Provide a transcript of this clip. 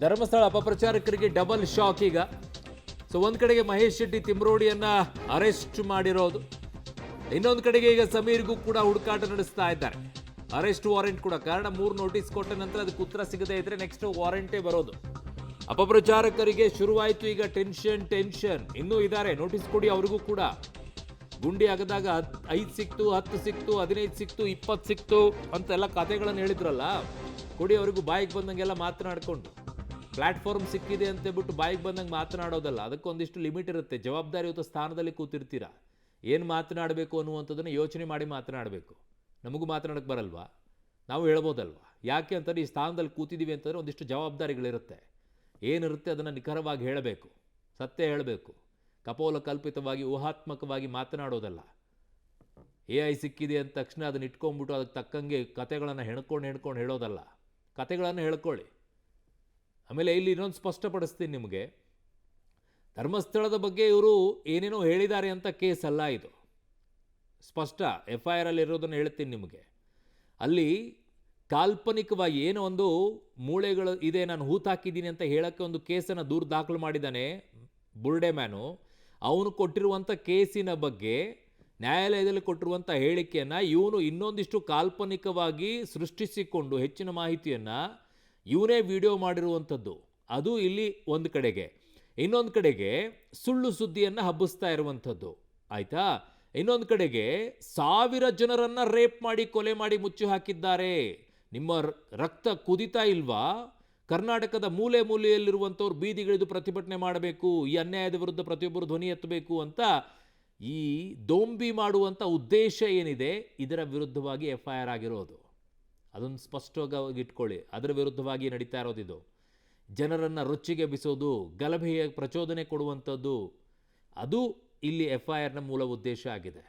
Dharmasthala ಅಪಪ್ರಚಾರಕರಿಗೆ double shock ಈಗ. So ಒಂದ್ ಕಡೆಗೆ ಮಹೇಶ್ ಶೆಟ್ಟಿ ತಿಮ್ರೋಡಿಯನ್ನ ಅರೆಸ್ಟ್ ಮಾಡಿರೋದು, ಇನ್ನೊಂದು ಕಡೆಗೆ ಈಗ ಸಮೀರ್ಗೂ ಕೂಡ ಹುಡುಕಾಟ ನಡೆಸ್ತಾ ಇದ್ದಾರೆ. ಅರೆಸ್ಟ್ ವಾರೆಂಟ್ ಕೂಡ, ಕಾರಣ 3 ನೋಟಿಸ್ ಕೊಟ್ಟ ನಂತರ ಅದಕ್ಕೆ ಉತ್ತರ ಸಿಗದೇ ಇದ್ರೆ ನೆಕ್ಸ್ಟ್ ವಾರೆಂಟೇ ಬರೋದು. ಅಪಪ್ರಚಾರಕರಿಗೆ ಶುರುವಾಯಿತು ಈಗ ಟೆನ್ಷನ್. ಇನ್ನೂ ಇದ್ದಾರೆ, ನೋಟಿಸ್ ಕೊಡಿ ಅವ್ರಿಗೂ ಕೂಡ. ಗುಂಡಿ ಆಗದಾಗ 5 ಸಿಕ್ತು, 10 ಸಿಕ್ತು, 15 ಸಿಕ್ತು, 20 ಸಿಕ್ತು ಅಂತೆಲ್ಲ ಕಥೆಗಳನ್ನು ಹೇಳಿದ್ರಲ್ಲ, ಕೊಡಿ ಅವ್ರಿಗೂ ಬಾಯಿಗೆ ಬಂದಂಗೆಲ್ಲ ಮಾತನಾಡ್ಕೊಂಡು. ಪ್ಲಾಟ್ಫಾರ್ಮ್ ಸಿಕ್ಕಿದೆ ಅಂತ ಬಿಟ್ಟು ಬಾಯಿಗೆ ಬಂದಂಗೆ ಮಾತನಾಡೋದಲ್ಲ, ಅದಕ್ಕೊಂದಿಷ್ಟು ಲಿಮಿಟ್ ಇರುತ್ತೆ. ಜವಾಬ್ದಾರಿಯುತ ಸ್ಥಾನದಲ್ಲಿ ಕೂತಿರ್ತೀರಾ, ಏನು ಮಾತನಾಡಬೇಕು ಅನ್ನುವಂಥದ್ದನ್ನು ಯೋಚನೆ ಮಾಡಿ ಮಾತನಾಡಬೇಕು. ನಮಗೂ ಮಾತನಾಡಕ್ಕೆ ಬರಲ್ವಾ? ನಾವು ಹೇಳ್ಬೋದಲ್ವಾ? ಯಾಕೆ ಅಂತಂದರೆ ಈ ಸ್ಥಾನದಲ್ಲಿ ಕೂತಿದ್ದೀವಿ ಅಂತಂದರೆ ಒಂದಿಷ್ಟು ಜವಾಬ್ದಾರಿಗಳಿರುತ್ತೆ. ಏನಿರುತ್ತೆ ಅದನ್ನು ನಿಖರವಾಗಿ ಹೇಳಬೇಕು, ಸತ್ಯ ಹೇಳಬೇಕು. ಕಪೋಲ ಕಲ್ಪಿತವಾಗಿ ಊಹಾತ್ಮಕವಾಗಿ ಮಾತನಾಡೋದಲ್ಲ. AI ಸಿಕ್ಕಿದೆ ಅಂದ ತಕ್ಷಣ ಅದನ್ನ ಇಟ್ಕೊಂಡ್ಬಿಟ್ಟು ಅದಕ್ಕೆ ತಕ್ಕಂಗೆ ಕತೆಗಳನ್ನು ಹೆಣ್ಕೊಂಡು ಹೇಳೋದಲ್ಲ. ಕತೆಗಳನ್ನು ಹೇಳ್ಕೊಳ್ಳಿ. ಆಮೇಲೆ ಇಲ್ಲಿ ಇನ್ನೊಂದು ಸ್ಪಷ್ಟಪಡಿಸ್ತೀನಿ ನಿಮಗೆ, ಧರ್ಮಸ್ಥಳದ ಬಗ್ಗೆ ಇವರು ಏನೇನೋ ಹೇಳಿದ್ದಾರೆ ಅಂತ ಕೇಸ್ ಅಲ್ಲ ಇದು. ಸ್ಪಷ್ಟ FIR ಅಲ್ಲಿ ಇರೋದನ್ನು ಹೇಳ್ತೀನಿ ನಿಮಗೆ. ಅಲ್ಲಿ ಕಾಲ್ಪನಿಕವಾಗಿ ಏನೋ ಒಂದು ಮೂಳೆಗಳು ಇದೆ, ನಾನು ಹೂತಾಕಿದ್ದೀನಿ ಅಂತ ಹೇಳೋಕ್ಕೆ ಒಂದು ಕೇಸನ್ನು ದೂರು ದಾಖಲು ಮಾಡಿದ್ದಾನೆ ಬುರ್ಡೆ ಮ್ಯಾನು. ಅವನು ಕೊಟ್ಟಿರುವಂಥ ಕೇಸಿನ ಬಗ್ಗೆ ನ್ಯಾಯಾಲಯದಲ್ಲಿ ಕೊಟ್ಟಿರುವಂಥ ಹೇಳಿಕೆಯನ್ನು ಇವನು ಇನ್ನೊಂದಿಷ್ಟು ಕಾಲ್ಪನಿಕವಾಗಿ ಸೃಷ್ಟಿಸಿಕೊಂಡು ಹೆಚ್ಚಿನ ಮಾಹಿತಿಯನ್ನು ಇವನೇ ವಿಡಿಯೋ ಮಾಡಿರುವಂಥದ್ದು. ಅದು ಇಲ್ಲಿ ಒಂದು ಕಡೆಗೆ. ಇನ್ನೊಂದು ಕಡೆಗೆ ಸುಳ್ಳು ಸುದ್ದಿಯನ್ನು ಹಬ್ಬಿಸ್ತಾ ಇರುವಂಥದ್ದು, ಆಯಿತಾ? ಇನ್ನೊಂದು ಕಡೆಗೆ 1000 ಜನರನ್ನು ರೇಪ್ ಮಾಡಿ ಕೊಲೆ ಮಾಡಿ ಮುಚ್ಚಿ ಹಾಕಿದ್ದಾರೆ. ನಿಮ್ಮ ರಕ್ತ ಕುದಿತಾ ಇಲ್ವಾ? ಕರ್ನಾಟಕದ ಮೂಲೆ ಮೂಲೆಯಲ್ಲಿರುವಂಥವ್ರು ಬೀದಿಗಿಳಿದು ಪ್ರತಿಭಟನೆ ಮಾಡಬೇಕು, ಈ ಅನ್ಯಾಯದ ವಿರುದ್ಧ ಪ್ರತಿಯೊಬ್ಬರು ಧ್ವನಿ ಎತ್ತಬೇಕು ಅಂತ ಈ ದೋಂಬಿ ಮಾಡುವಂಥ ಉದ್ದೇಶ ಏನಿದೆ, ಇದರ ವಿರುದ್ಧವಾಗಿ FIR ಆಗಿರೋದು. ಅದನ್ನು ಸ್ಪಷ್ಟವಾಗಿ ಇಟ್ಕೊಳ್ಳಿ. ಅದರ ವಿರುದ್ಧವಾಗಿ ನಡೀತಾ ಇರೋದಿದು. ಜನರನ್ನು ರೊಚ್ಚಿಗೆಬ್ಬಿಸೋದು, ಗಲಭೆಯ ಪ್ರಚೋದನೆ ಕೊಡುವಂಥದ್ದು, ಅದು ಇಲ್ಲಿ FIRನ ಮೂಲ ಉದ್ದೇಶ ಆಗಿದೆ.